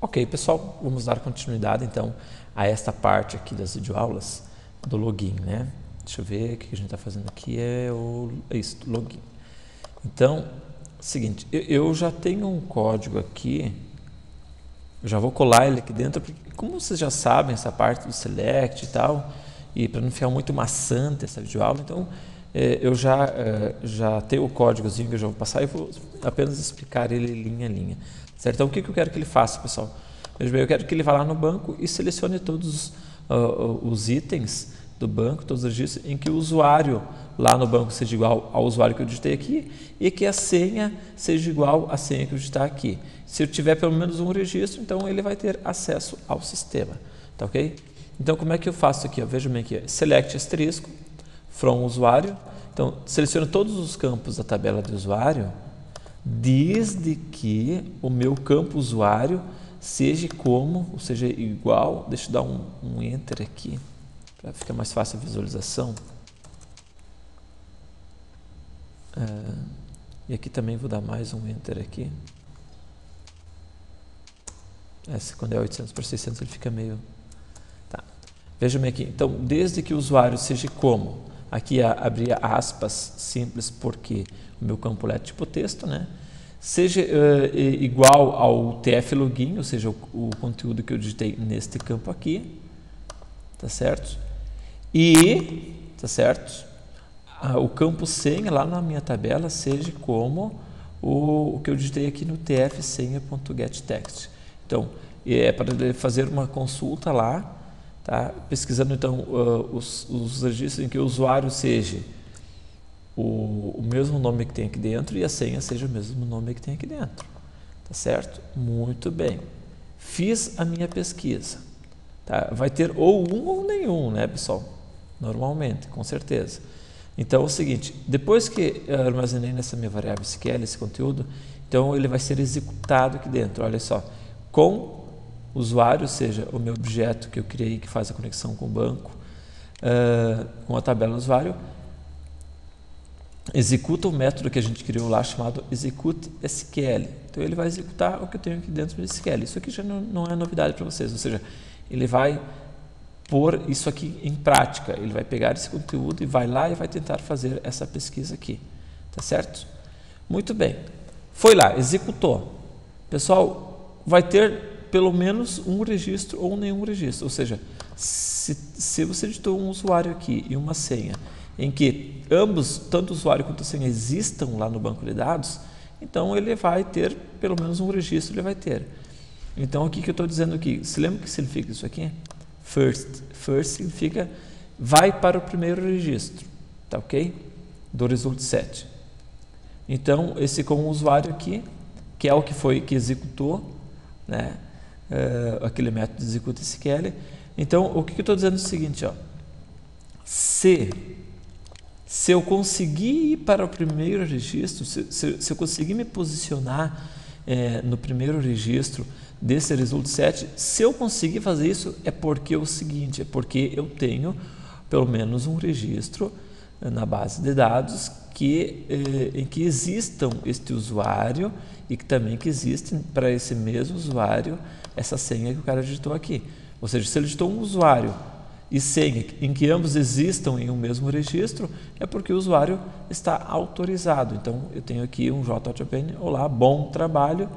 Ok, pessoal, vamos dar continuidade então a esta parte aqui das videoaulas do login, né? Deixa eu ver o que a gente está fazendo aqui, isso, login. Então, seguinte, eu já tenho um código aqui, eu já vou colar ele aqui dentro, porque como vocês já sabem essa parte do select e tal, e para não ficar muito maçante essa videoaula, então eu já tenho o códigozinho que eu já vou passar e vou apenas explicar ele linha a linha. Certo? Então, o que eu quero que ele faça, pessoal? Veja bem, eu quero que ele vá lá no banco e selecione todos os itens do banco, todos os registros, em que o usuário lá no banco seja igual ao usuário que eu digitei aqui e que a senha seja igual à senha que eu digitar aqui. Se eu tiver pelo menos um registro, então ele vai ter acesso ao sistema. Tá ok? Então, como é que eu faço aqui? Veja bem aqui, select asterisco, from usuário. Então, seleciono todos os campos da tabela do usuário, desde que o meu campo usuário seja ou seja igual, deixa eu dar um enter aqui, para ficar mais fácil a visualização. E aqui também vou dar mais um enter aqui. Quando é 800 por 600 ele fica meio... Tá. Vejam bem aqui, então desde que o usuário seja aqui abrir aspas simples porque o meu campo é tipo texto, né? Seja igual ao TF login, ou seja, o conteúdo que eu digitei neste campo aqui, tá certo? E, tá certo? O campo senha lá na minha tabela seja como o que eu digitei aqui no TF senha.getText. Então, é para fazer uma consulta lá, tá? Pesquisando então os registros em que o usuário seja o mesmo nome que tem aqui dentro e a senha seja o mesmo nome que tem aqui dentro. Tá certo? Muito bem. Fiz a minha pesquisa. Tá? Vai ter ou um ou nenhum, né, pessoal? Normalmente, com certeza. Então é o seguinte, depois que eu armazenei nessa minha variável SQL esse conteúdo, então ele vai ser executado aqui dentro. Olha só, com usuário, ou seja, o meu objeto que eu criei que faz a conexão com o banco, com a tabela usuário, executa o método que a gente criou lá chamado execute.sql. Então ele vai executar o que eu tenho aqui dentro do SQL. Isso aqui já não é novidade para vocês, ou seja, ele vai pôr isso aqui em prática. Ele vai pegar esse conteúdo e vai lá e vai tentar fazer essa pesquisa aqui. Tá certo? Muito bem. Foi lá, executou. Pessoal, vai ter pelo menos um registro ou nenhum registro. Ou seja, se você digitou um usuário aqui e uma senha em que ambos, tanto o usuário quanto a senha, existam lá no banco de dados, então ele vai ter pelo menos um registro, ele vai ter. Então, o que eu estou dizendo aqui? Se lembra o que significa isso aqui? First. First significa vai para o primeiro registro, tá ok? Do result set. Então, esse com o usuário aqui, que é o que executou, né? Aquele método execute SQL. Então, o que eu estou dizendo é o seguinte, ó. Se eu conseguir ir para o primeiro registro, se eu conseguir me posicionar no primeiro registro desse result set, se eu conseguir fazer isso, é porque é o seguinte, é porque eu tenho pelo menos um registro na base de dados em que existam este usuário e que também que existe para esse mesmo usuário essa senha que o cara digitou aqui. Ou seja, se ele digitou um usuário e senha em que ambos existam em um mesmo registro, é porque o usuário está autorizado. Então, eu tenho aqui um JWN, olá, bom trabalho,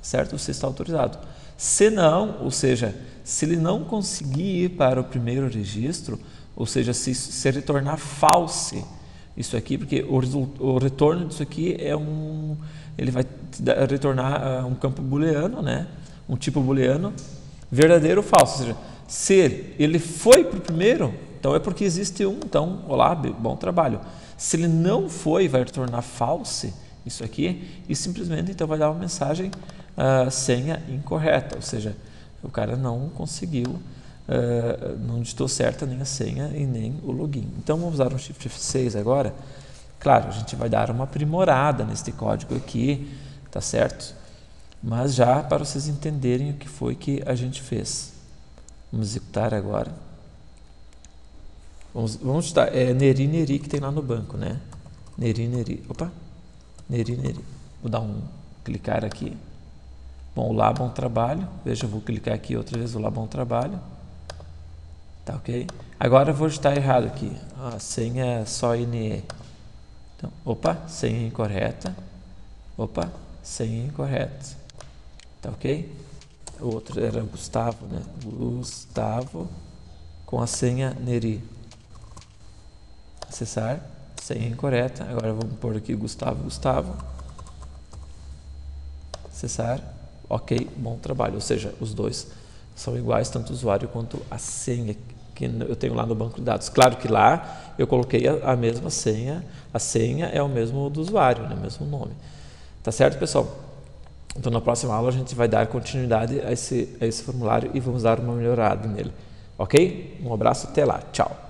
certo? Você está autorizado. Se não, ou seja, se ele não conseguir ir para o primeiro registro, ou seja, se retornar false, isso aqui, porque o retorno disso aqui ele vai retornar um campo booleano, né? Um tipo booleano, verdadeiro ou falso, ou seja, se ele foi para o primeiro, então é porque existe um, então, olá, bom trabalho. Se ele não foi, vai retornar false, isso aqui, e simplesmente então vai dar uma mensagem senha incorreta, ou seja, o cara não conseguiu, não digitou certa nem a senha e nem o login. Então vamos usar um Shift F6 agora. Claro, a gente vai dar uma aprimorada neste código aqui, tá certo? Mas já para vocês entenderem o que foi que a gente fez. Vamos executar agora. Vamos digitar, Neri Neri que tem lá no banco, né? Neri Neri, opa, Neri Neri. Vou dar clicar aqui. Bom, olá, bom trabalho. Veja, eu vou clicar aqui outra vez, olá, bom trabalho. Tá ok? Agora eu vou digitar errado aqui. A senha é só NE. Então, opa, senha incorreta. Opa, senha incorreta. Tá ok? O outro era Gustavo, né? Gustavo com a senha Neri. Acessar, senha incorreta. Agora vamos pôr aqui Gustavo. Acessar, ok, bom trabalho. Ou seja, os dois são iguais, tanto o usuário quanto a senha que eu tenho lá no banco de dados. Claro que lá eu coloquei a mesma senha, a senha é o mesmo do usuário, né? O mesmo nome. Tá certo, pessoal? Então, na próxima aula a gente vai dar continuidade a esse formulário e vamos dar uma melhorada nele. Ok? Um abraço, até lá. Tchau.